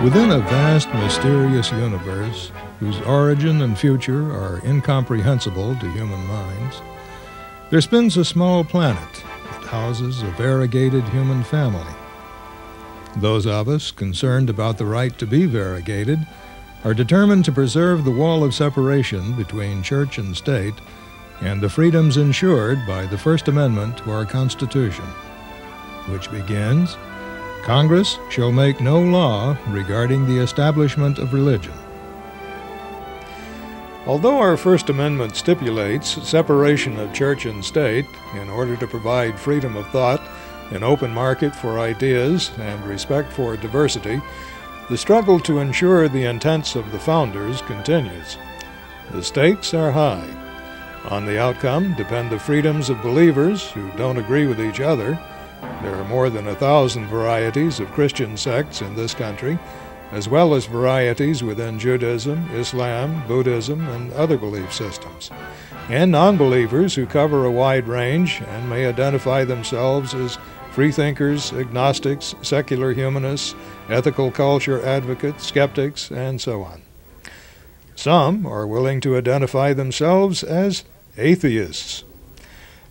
Within a vast, mysterious universe, whose origin and future are incomprehensible to human minds, there spins a small planet that houses a variegated human family. Those of us concerned about the right to be variegated are determined to preserve the wall of separation between church and state and the freedoms ensured by the First Amendment to our Constitution, which begins, Congress shall make no law regarding the establishment of religion. Although our First Amendment stipulates separation of church and state in order to provide freedom of thought, an open market for ideas, and respect for diversity, the struggle to ensure the intents of the founders continues. The stakes are high. On the outcome depend the freedoms of believers who don't agree with each other. There are more than 1,000 varieties of Christian sects in this country, as well as varieties within Judaism, Islam, Buddhism, and other belief systems, and non-believers who cover a wide range and may identify themselves as freethinkers, agnostics, secular humanists, ethical culture advocates, skeptics, and so on. Some are willing to identify themselves as atheists.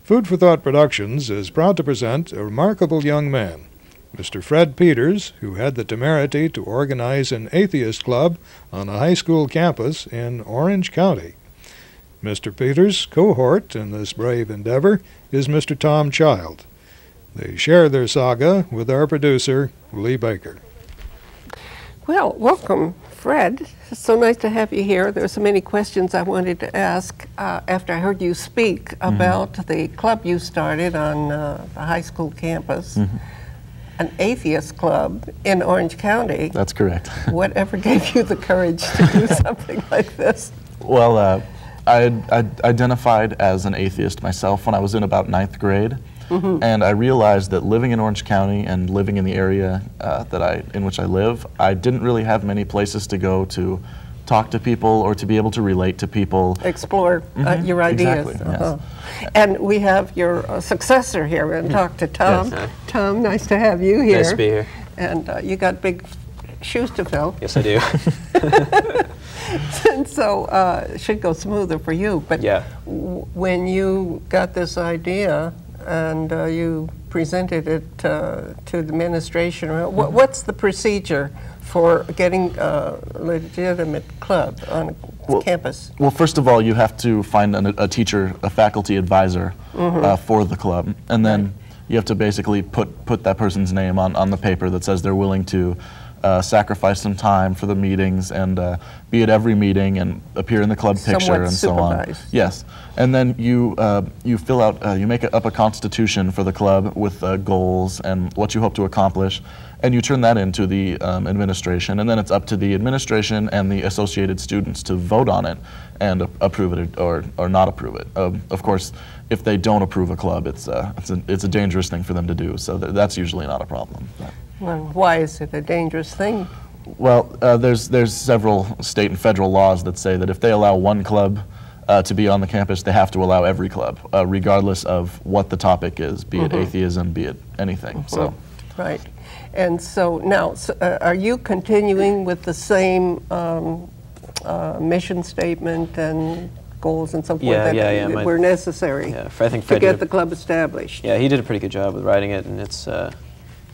Food for Thought Productions is proud to present a remarkable young man, Mr. Fred Peters, who had the temerity to organize an Atheist Club on a high school campus in Orange County. Mr. Peters' cohort in this brave endeavor is Mr. Tom Child. They share their saga with our producer, Lee Baker. Well, welcome, Fred. It's so nice to have you here. There are so many questions I wanted to ask after I heard you speak about the club you started on the high school campus, an Atheist Club in Orange County. That's correct. Whatever gave you the courage to do something like this? Well, I identified as an atheist myself when I was in about 9th grade. And I realized that living in Orange County and living in the area in which I live, I didn't really have many places to go to talk to people or to be able to relate to people. Explore your ideas. Exactly, yes. And we have your successor here and talk to Tom. Yes. Tom, nice to have you here. Nice to be here. And you got big shoes to fill. Yes, I do. And so it should go smoother for you. But yeah. When you got this idea, and you presented it to the administration. What's the procedure for getting a legitimate club on campus? Well, first of all, you have to find a teacher, a faculty advisor for the club, and then you have to basically put that person's name on the paper that says they're willing to sacrifice some time for the meetings and be at every meeting and appear in the club picture and so on. Yes, and then you fill out, you make up a constitution for the club with goals and what you hope to accomplish, and you turn that into the administration, and then it's up to the administration and the associated students to vote on it and approve it or not approve it. Of course, if they don't approve a club, it's a dangerous thing for them to do, so that's usually not a problem. Well, why is it a dangerous thing? Well, there's several state and federal laws that say that if they allow one club to be on the campus, they have to allow every club, regardless of what the topic is, be it atheism, be it anything. So, right. And so now, are you continuing with the same mission statement and goals and so forth that were necessary I think Fred to get the club established? Yeah, he did a pretty good job with writing it, and it's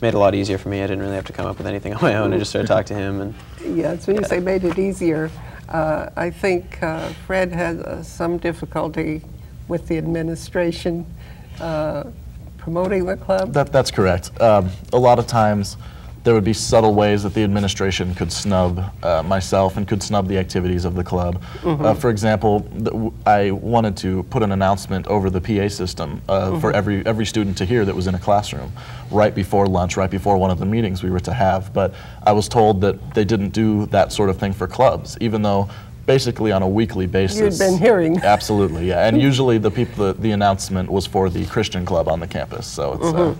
made it a lot easier for me. I didn't really have to come up with anything on my own. I just started talking to him. And yes, when you say made it easier, I think Fred had some difficulty with the administration promoting the club. That's correct. A lot of times there would be subtle ways that the administration could snub myself and could snub the activities of the club. For example, I wanted to put an announcement over the PA system for every student to hear that was in a classroom right before lunch, right before one of the meetings we were to have. But I was told that they didn't do that sort of thing for clubs, even though basically on a weekly basis. You'd been hearing. Absolutely, yeah. And usually the announcement was for the Christian club on the campus. So it's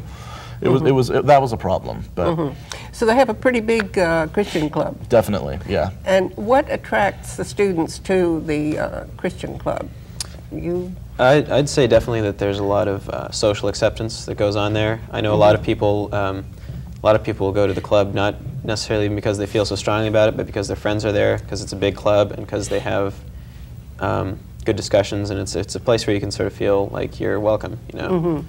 that was a problem. But so they have a pretty big Christian club. Definitely, yeah. And what attracts the students to the Christian club? I'd say definitely that there's a lot of social acceptance that goes on there. I know a lot of people will go to the club not necessarily even because they feel so strongly about it, but because their friends are there, because it's a big club, and because they have good discussions, and it's a place where you can sort of feel like you're welcome, you know. Mm-hmm.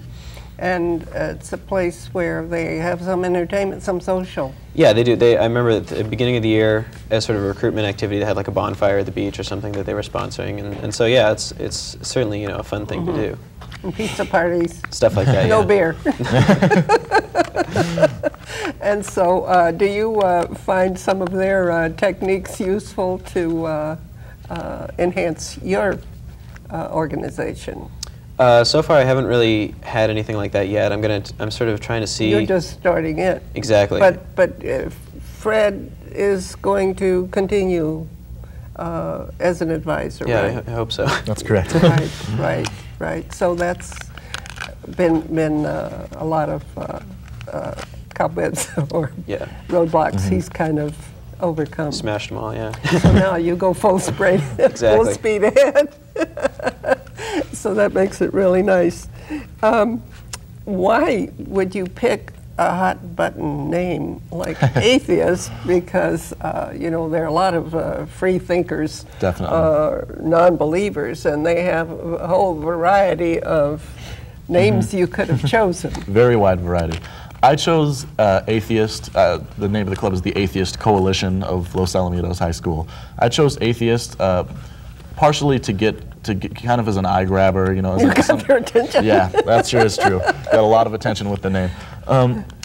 And it's a place where they have some entertainment, some social. Yeah, they do. I remember at the beginning of the year, as sort of a recruitment activity, they had like a bonfire at the beach or something that they were sponsoring, and so yeah, it's certainly, you know, a fun thing to do. And pizza parties. Stuff like that. No yeah. beer. And so, do you find some of their techniques useful to enhance your organization? So far, I haven't really had anything like that yet. I'm sort of trying to see. You're just starting it. Exactly. But Fred is going to continue as an advisor, yeah, right? I hope so. That's correct. Right. So that's been a lot of cobwebs or Yeah. roadblocks he's kind of overcome. Smashed them all, yeah. So now you go full speed, full Exactly. speed ahead. So that makes it really nice. Why would you pick a hot button name like Atheist? Because you know, there are a lot of free thinkers, Definitely. non-believers, and they have a whole variety of names you could have chosen. Very wide variety. I chose Atheist. The name of the club is the Atheist Coalition of Los Alamitos High School. I chose Atheist partially to get kind of as an eye grabber, you know. As You got their attention. Yeah, that sure is true. Got a lot of attention with the name,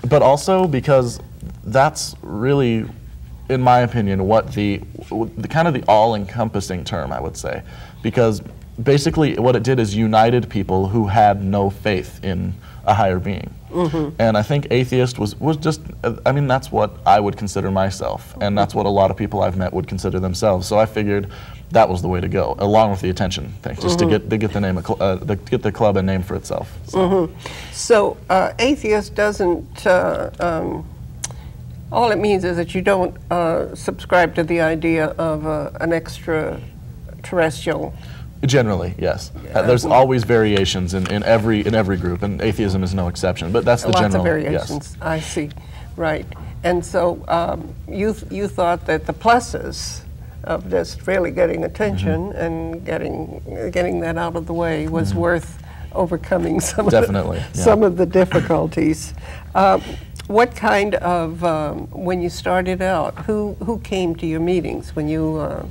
but also because that's really, in my opinion, what the kind of the all-encompassing term, I would say, because basically what it did is united people who had no faith in a higher being. And I think Atheist was just, I mean, that's what I would consider myself, and that's what a lot of people I've met would consider themselves. So I figured that was the way to go, along with the attention thing, just to get the name, get the club a name for itself. So, So Atheist doesn't, all it means is that you don't subscribe to the idea of an extraterrestrial. generally, yes. There's always variations in every group, and atheism is no exception. But that's the Lots general. of variations. Yes. I see. Right. And so you thought that the pluses of just really getting attention and getting that out of the way was worth overcoming some Definitely, of the, yeah. some of the difficulties. What kind of when you started out? Who came to your meetings when you?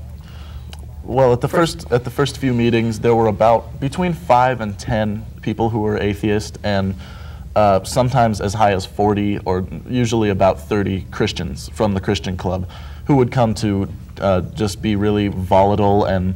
Well, at the first few meetings, there were about between 5 and 10 people who were atheist, and sometimes as high as 40, or usually about 30 Christians from the Christian club, who would come to just be really volatile and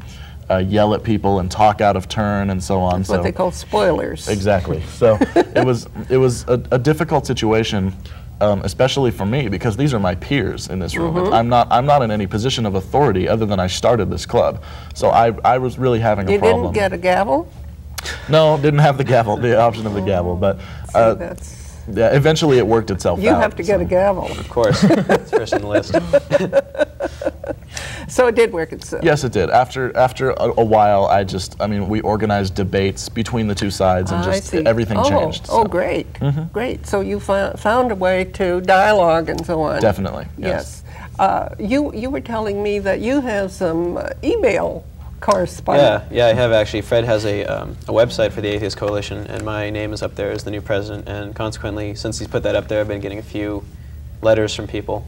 yell at people and talk out of turn and so on. That's what they call spoilers. Exactly. So it was a difficult situation. Especially for me, because these are my peers in this room. I'm not in any position of authority other than I started this club. So I was really having a problem. You didn't get a gavel? No, didn't have the gavel, the option of the gavel, but yeah, eventually it worked itself out. You have to get a gavel. Of course, it's first on the list. So it did work itself. Yes, it did. After a while, I mean, we organized debates between the two sides, and just everything changed. Oh, great, great. So you found a way to dialogue and so on. Definitely, yes. You were telling me that you have some email correspondence. Yeah, I have actually. Fred has a website for the Atheist Coalition, and my name is up there as the new president, and consequently, since he's put that up there, I've been getting a few letters from people.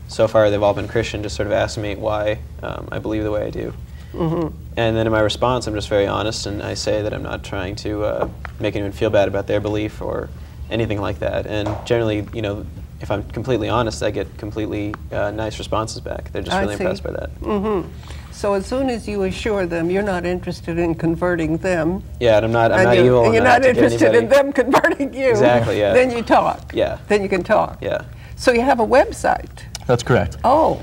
So far, they've all been Christian, just sort of asking me why I believe the way I do. And then in my response, I'm just very honest, and I say that I'm not trying to make anyone feel bad about their belief or anything like that. And generally, you know, if I'm completely honest, I get completely nice responses back. They're just really impressed by that. So as soon as you assure them you're not interested in converting them, yeah, and I'm not evil. And you're not interested in them converting you. Exactly. Yeah. Then you talk. Yeah. Then you can talk. Yeah. So you have a website. That's correct. Oh,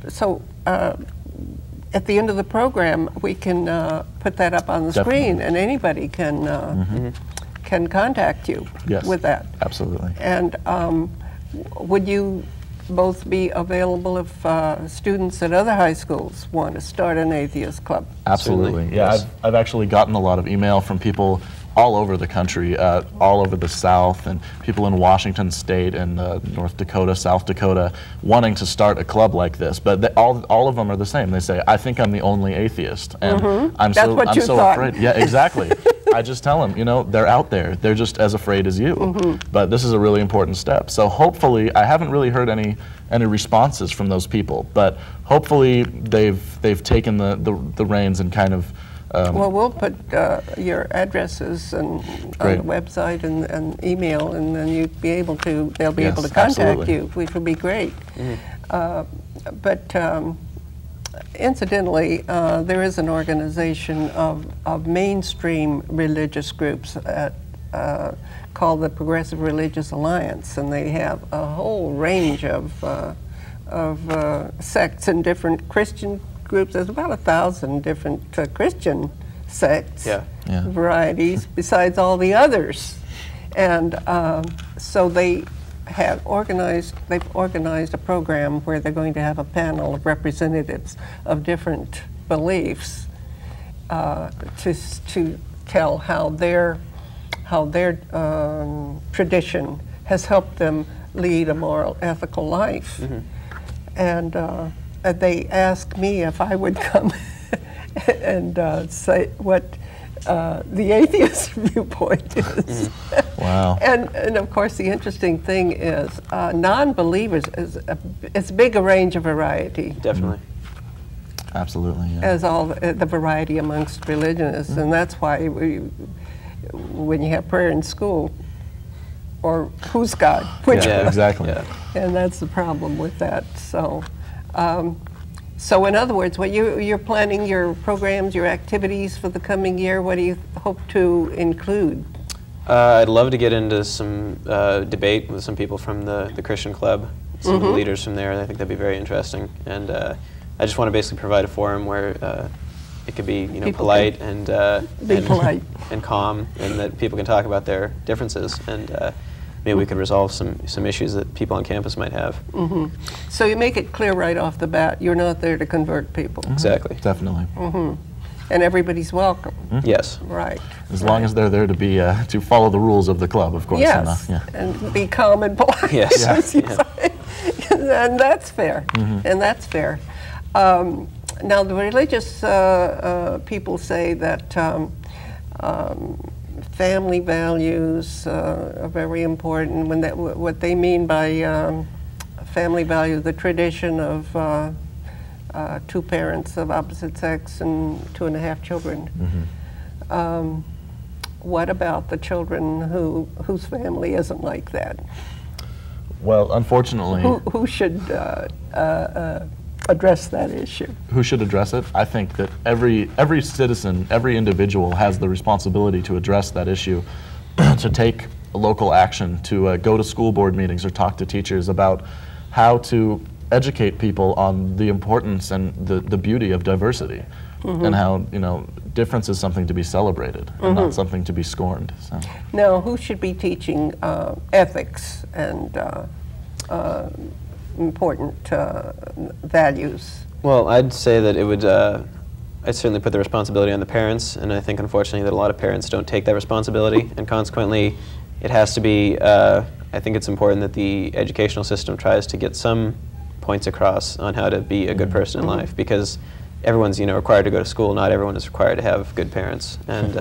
so at the end of the program, we can put that up on the screen, and anybody can contact you with that. Absolutely. And would you both be available if students at other high schools want to start an atheist club? Absolutely. Yeah, Yes. I've actually gotten a lot of email from people all over the country, all over the South, and people in Washington State and North Dakota, South Dakota, wanting to start a club like this. But all of them are the same. They say, "I think I'm the only atheist," and I'm That's what you so thought. afraid. Yeah, exactly. I just tell them, you know, they're out there. They're just as afraid as you. But this is a really important step. So hopefully, I haven't really heard any responses from those people, but hopefully they've taken the reins and kind of. Well, we'll put your addresses on the website and email, and then they'll be able to contact you, which would be great. But incidentally, there is an organization of mainstream religious groups called the Progressive Religious Alliance, and they have a whole range of sects and different Christian groups. There's about 1,000 different Christian sects, varieties, besides all the others. And so they've organized a program where they're going to have a panel of representatives of different beliefs to tell how their tradition has helped them lead a moral, ethical life. And they asked me if I would come and say what the atheist viewpoint is. Wow. And of course, the interesting thing is non-believers is as big a range of variety. Definitely. Absolutely, yeah. As all the variety amongst religionists. And that's why when you have prayer in school, or who's God? Which Yeah, exactly. Yeah. And that's the problem with that. So, so in other words, what you're planning your programs, your activities for the coming year, what do you hope to include? I'd love to get into some debate with some people from the Christian Club, some of the leaders from there. I think that'd be very interesting. And I just want to basically provide a forum where it could be, polite and polite and calm, and that people can talk about their differences, and maybe we could resolve some issues that people on campus might have. So you make it clear right off the bat, you're not there to convert people. Exactly. Definitely. And everybody's welcome. Yes. Right. As long as they're there to be to follow the rules of the club, of course. Yes. And be calm and polite. Yes. As you say. And that's fair. And that's fair. Now the religious people say that family values are very important. When what they mean by family values, the tradition of two parents of opposite sex and 2.5 children. What about the children whose family isn't like that? Well, unfortunately, Who should address that issue? Who should address it? I think that every citizen, every individual has the responsibility to address that issue, to take local action, to go to school board meetings or talk to teachers about how to educate people on the importance and the beauty of diversity, and how difference is something to be celebrated and not something to be scorned. So. Now, who should be teaching ethics and important values? Well, I'd say that it would, I'd certainly put the responsibility on the parents, and I think unfortunately that a lot of parents don't take that responsibility, and consequently it has to be, I think it's important that the educational system tries to get some points across on how to be a good person in life, because everyone's required to go to school. Not everyone is required to have good parents, and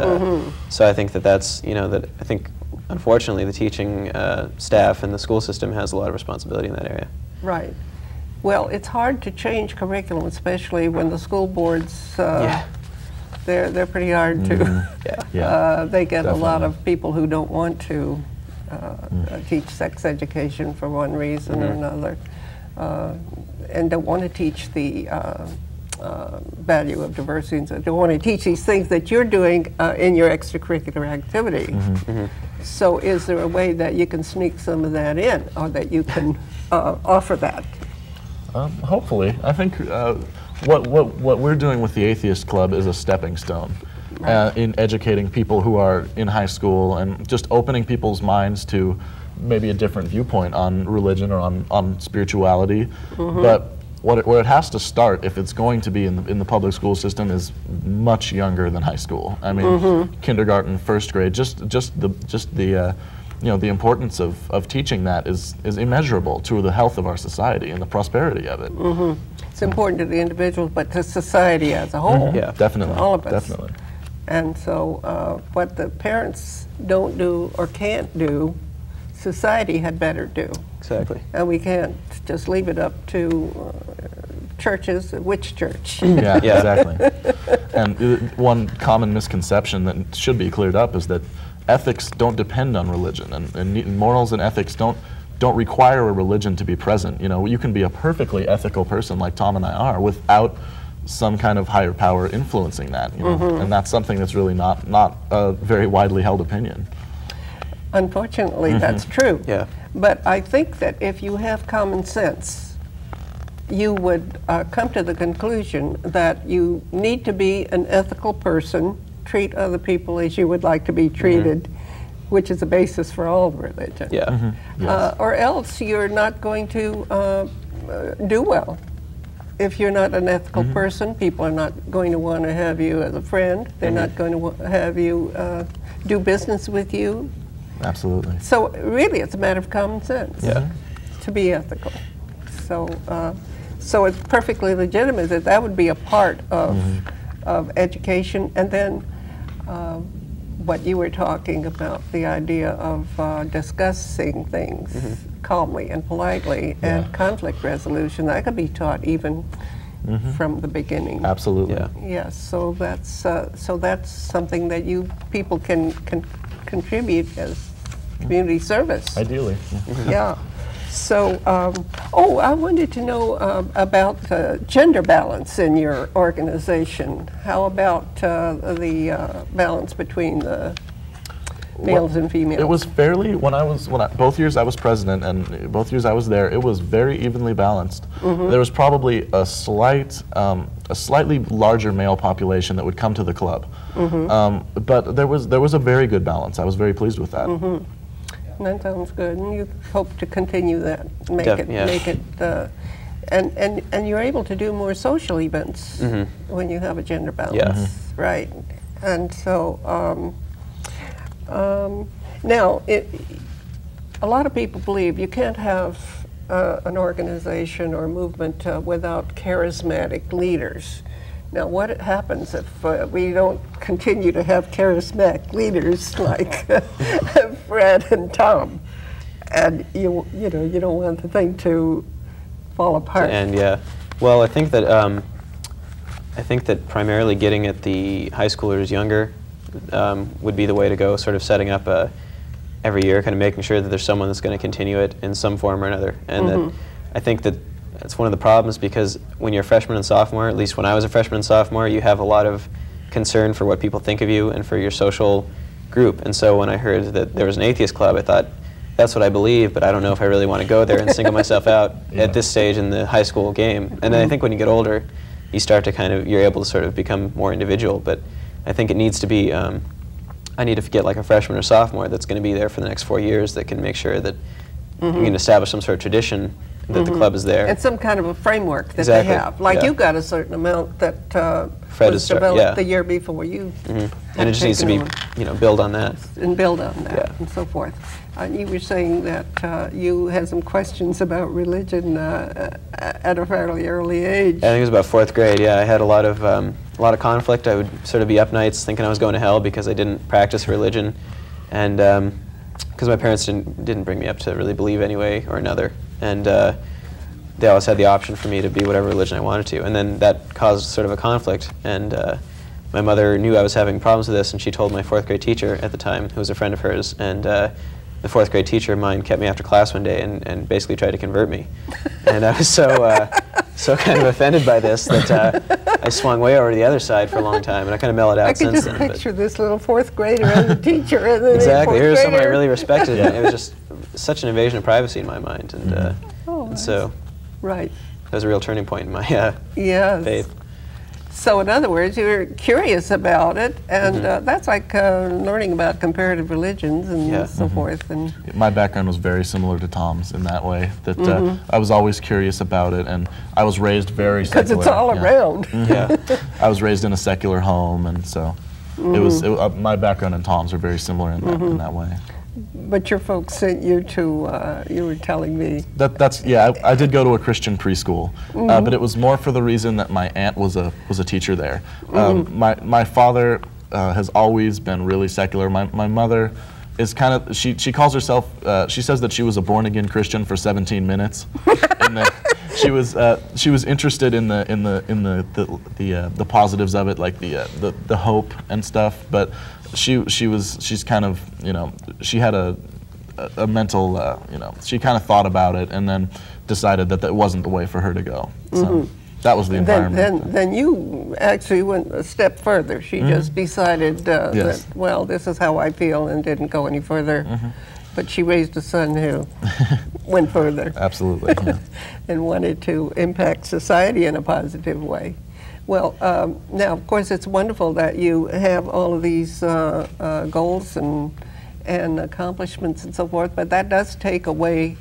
so I think that's that I think unfortunately the teaching staff and the school system has a lot of responsibility in that area. Right. Well, it's hard to change curriculum, especially when the school boards they're pretty hard to. They get Definitely. a lot of people who don't want to teach sex education for one reason or another, and don't want to teach the value of diversity, and don't want to teach these things that you're doing in your extracurricular activity. So is there a way that you can sneak some of that in, or that you can offer that? Hopefully. I think what we're doing with the Atheist Club is a stepping stone in educating people who are in high school and just opening people's minds to maybe a different viewpoint on religion or on spirituality. But where it has to start, if it's going to be in the public school system, is much younger than high school. I mean, kindergarten, first grade, just the you know, the importance of teaching that is immeasurable to the health of our society and the prosperity of it. It's important to the individual, but to society as a whole. Yeah, definitely. To all of us. Definitely. And so what the parents don't do or can't do, society had better do. Exactly. And we can't just leave it up to churches, which church? Yeah, exactly. And one common misconception that should be cleared up is that ethics don't depend on religion, and morals and ethics don't require a religion to be present. You know, you can be a perfectly ethical person like Tom and I are without some kind of higher power influencing that, you know? And that's something that's really not a very widely held opinion. Unfortunately, that's true. Yeah. But I think that if you have common sense, you would come to the conclusion that you need to be an ethical person, treat other people as you would like to be treated, which is the basis for all religion. Yeah. Yes. Or else you're not going to do well. If you're not an ethical person, people are not going to want to have you as a friend. They're not going to have you do business with you. Absolutely. So really, it's a matter of common sense to be ethical. So, so it's perfectly legitimate that that would be a part of education. And then what you were talking about, the idea of discussing things calmly and politely, and conflict resolution, that could be taught even from the beginning. Absolutely. Yeah. Yes, so that's something that you people can contribute as community service. Ideally. Yeah. So, oh, I wanted to know about gender balance in your organization. How about the balance between the males and females? It was fairly, both years I was president and both years I was there, it was very evenly balanced. There was probably a slightly larger male population that would come to the club. But there was a very good balance. I was very pleased with that. That sounds good, and you hope to continue that, make it, and you're able to do more social events when you have a gender balance, right? And so now, a lot of people believe you can't have an organization or movement without charismatic leaders. Now, what happens if we don't continue to have charismatic leaders like Fred and Tom, and you don't want the thing to fall apart? And well, I think that primarily getting at the high schoolers younger would be the way to go. Sort of setting up every year, kind of making sure that there's someone that's going to continue it in some form or another, and that I think that. It's one of the problems because when you're a freshman and sophomore, at least when I was a freshman and sophomore, you have a lot of concern for what people think of you and for your social group. And so when I heard that there was an atheist club, I thought, that's what I believe, but I don't know if I really want to go there and single myself out at this stage in the high school game. And then I think when you get older, you start to you're able to sort of become more individual. But I think it needs to be, I need to get like a freshman or sophomore that's going to be there for the next 4 years that can make sure that you can establish some sort of tradition that the club is there. And some kind of a framework that they have. Like you got a certain amount that Fred was developed the year before you. And it just needs to be, build on that. And build on that and so forth. And you were saying that you had some questions about religion at a fairly early age. I think it was about 4th grade, I had a lot of conflict. I would sort of be up nights thinking I was going to hell because I didn't practice religion. And because my parents didn't bring me up to really believe any way or another. And they always had the option for me to be whatever religion I wanted to. And then that caused sort of a conflict. And my mother knew I was having problems with this, and she told my 4th grade teacher at the time, who was a friend of hers. And the 4th grade teacher of mine kept me after class one day and basically tried to convert me. And I was so kind of offended by this that I swung way over to the other side for a long time, and I kind of mellowed out since then. I could just picture this little 4th grader and the teacher, and then exactly. The 4th Here's someone I grader. really respected. It was just such an invasion of privacy in my mind, and so right. that was a real turning point in my faith. So in other words, you're curious about it, and that's like learning about comparative religions and so forth. And my background was very similar to Tom's in that way, that I was always curious about it, and I was raised very secular. Because it's all around. Yeah. I was raised in a secular home, and so my background and Tom's are very similar in that way. But your folks sent you to, you were telling me. I did go to a Christian preschool, but it was more for the reason that my aunt was a teacher there. My father has always been really secular. My mother is kind of, she calls herself, she says that she was a born-again Christian for 17 minutes. And that she was interested in the positives of it, like the hope and stuff, but she's kind of, you know, she had a mental, you know, she kind of thought about it and then decided that that wasn't the way for her to go. So that was the environment. Then you actually went a step further. She just decided that, well, this is how I feel, and didn't go any further. But she raised a son who went further. Absolutely. Yeah. And wanted to impact society in a positive way. Well, now, of course, it's wonderful that you have all of these goals and accomplishments and so forth, but that does take away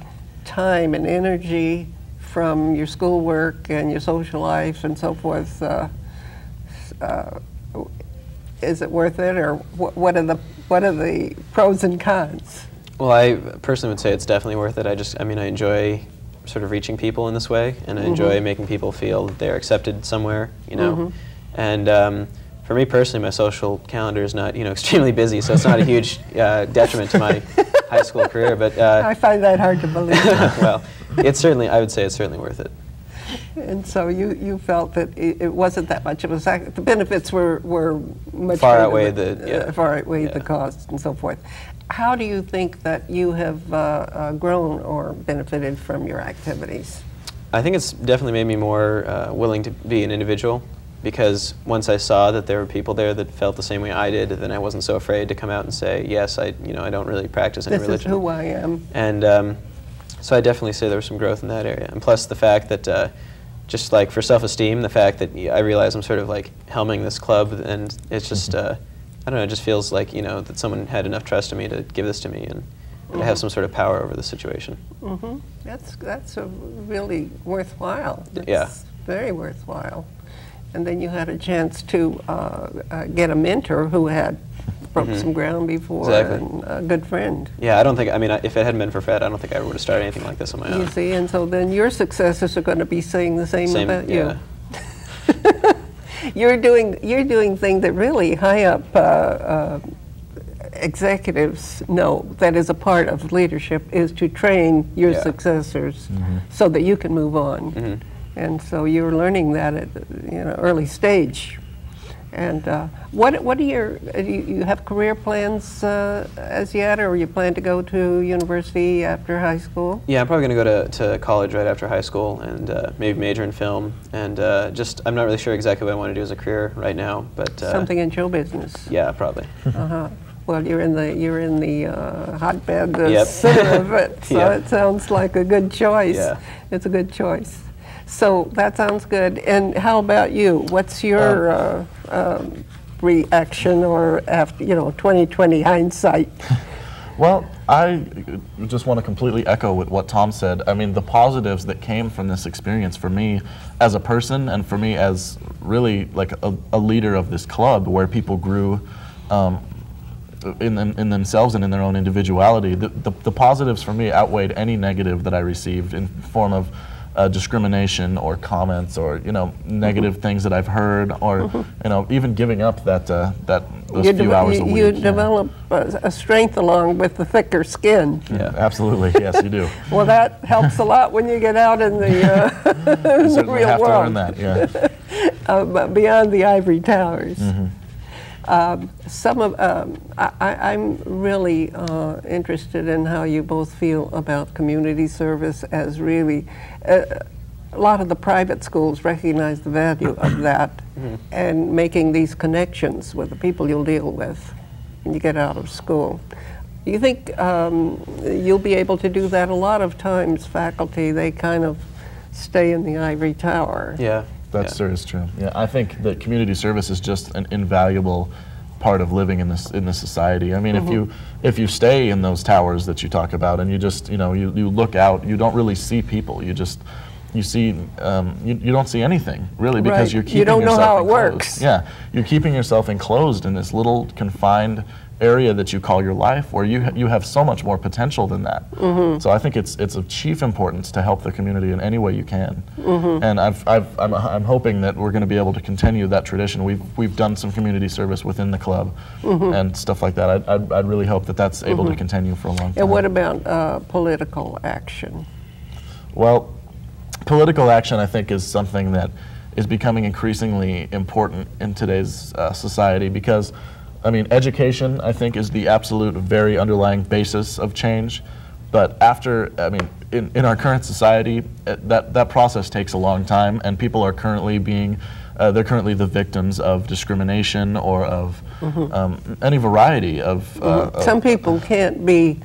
time and energy from your schoolwork and your social life and so forth. Is it worth it, or what are the pros and cons? Well, I personally would say it's definitely worth it. I mean, I enjoy sort of reaching people in this way, and I enjoy making people feel that they're accepted somewhere, you know. And for me personally, my social calendar is not, you know, extremely busy, so it's not a huge detriment to my high school career. But I find that hard to believe. Well, it's certainly, I would say it's certainly worth it. And so you felt that it wasn't that much of a the benefits were much far outweighed the costs and so forth. How do you think that you have grown or benefited from your activities? I think it's definitely made me more willing to be an individual, because once I saw that there were people there that felt the same way I did, then I wasn't so afraid to come out and say, yes, I don't really practice any religion. This is who I am. And so I definitely say there was some growth in that area. And plus the fact that, just like for self-esteem, the fact that I realize I'm sort of like helming this club, and it's just, I don't know, it just feels like, you know, that someone had enough trust in me to give this to me, and to have some sort of power over the situation. That's a really worthwhile. It's very worthwhile. And then you had a chance to get a mentor who had broke some ground before, and a good friend. Yeah, I don't think, I mean, if it hadn't been for Fred, I don't think I ever would have started anything like this on my own. You see, and so then your successors are going to be saying the same about you. You're doing things that really high up executives know that is a part of leadership, is to train your successors so that you can move on. And so you're learning that at early stage. And what are your, do you have career plans as yet, or you plan to go to university after high school? Yeah, I'm probably going to go to college right after high school, and maybe major in film, and just, I'm not really sure exactly what I want to do as a career right now, but something in show business. Yeah, probably. Well, you're in the hotbed center of it, so it sounds like a good choice. Yeah. It's a good choice. So that sounds good. And how about you? What's your reaction, or after 2020 hindsight? Well, I just want to completely echo what Tom said. I mean, the positives that came from this experience for me as a person, and for me as really like a leader of this club, where people grew in themselves and in their own individuality. The positives for me outweighed any negative that I received in form of discrimination or comments or negative things that I've heard, or even giving up those few hours a week. You develop a strength along with the thicker skin. Yeah, absolutely. Yes, you do. Well, that helps a lot when you get out in the, in the real have world. To learn that, yeah. Beyond the ivory towers. I'm really interested in how you both feel about community service, as really a lot of the private schools recognize the value of that, and making these connections with the people you'll deal with when you get out of school. Do you think you'll be able to do that? A lot of times faculty, they kind of stay in the ivory tower. Yeah. That sure is true. Yeah, I think that community service is just an invaluable part of living in this society. I mean, if you stay in those towers that you talk about, and you just you look out, you don't really see people. You see you don't see anything really, because you're keeping yourself enclosed. You don't know how it enclosed. works. Yeah, you're keeping yourself enclosed in this little confined area that you call your life, where you have so much more potential than that. So I think it's of chief importance to help the community in any way you can. And I'm hoping that we're going to be able to continue that tradition. We've done some community service within the club and stuff like that. I'd really hope that that's able to continue for a long time. And what about political action? Well, political action, I think, is something that is becoming increasingly important in today's society, because I mean, education, I think, is the absolute very underlying basis of change. But in our current society, that process takes a long time, and people are currently they're currently the victims of discrimination or of any variety of. Some people can't be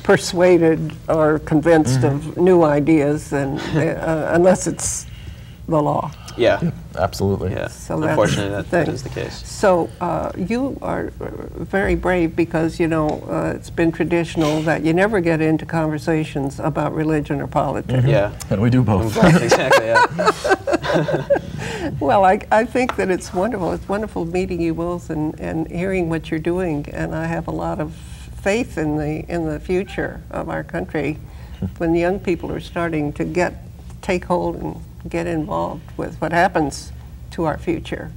persuaded or convinced of new ideas, and unless it's the law. Yeah. Absolutely. Yeah. So unfortunately, that is the case. So you are very brave, because it's been traditional that you never get into conversations about religion or politics. Yeah. And we do both. Exactly. Yeah. Well, I think that it's wonderful. It's wonderful meeting you both and hearing what you're doing, and I have a lot of faith in the future of our country when young people are starting to take hold and get involved with what happens to our future.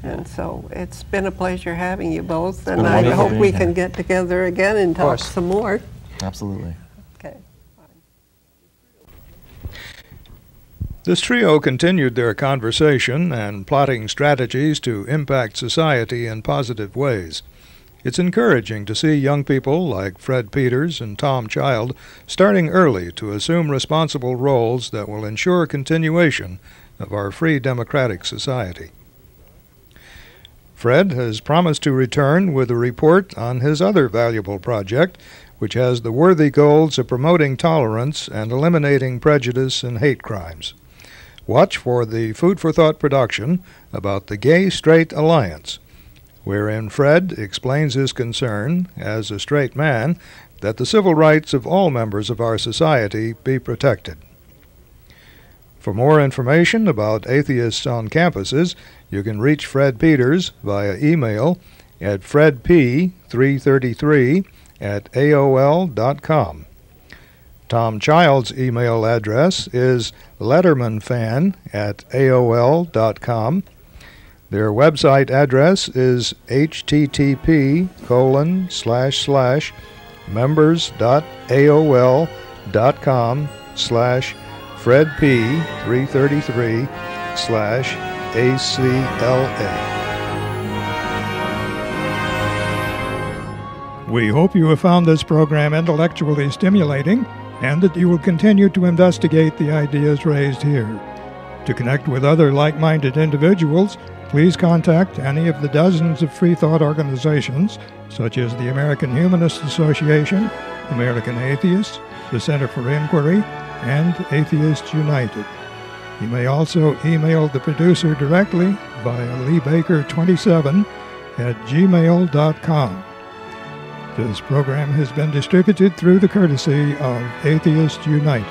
And so it's been a pleasure having you both, and I hope we can get together again and talk some more. Absolutely. Okay. This trio continued their conversation and plotting strategies to impact society in positive ways. It's encouraging to see young people like Fred Peters and Tom Child starting early to assume responsible roles that will ensure continuation of our free democratic society. Fred has promised to return with a report on his other valuable project, which has the worthy goals of promoting tolerance and eliminating prejudice and hate crimes. Watch for the Food for Thought production about the Gay-Straight Alliance, wherein Fred explains his concern, as a straight man, that the civil rights of all members of our society be protected. For more information about atheists on campuses, you can reach Fred Peters via email at fredp333@aol.com. Tom Child's email address is lettermanfan@aol.com. Their website address is http://members.aol.com/fredp333/ACLA. We hope you have found this program intellectually stimulating, and that you will continue to investigate the ideas raised here. To connect with other like-minded individuals, please contact any of the dozens of free thought organizations, such as the American Humanist Association, American Atheists, the Center for Inquiry, and Atheists United. You may also email the producer directly via leebaker27@gmail.com. This program has been distributed through the courtesy of Atheists United.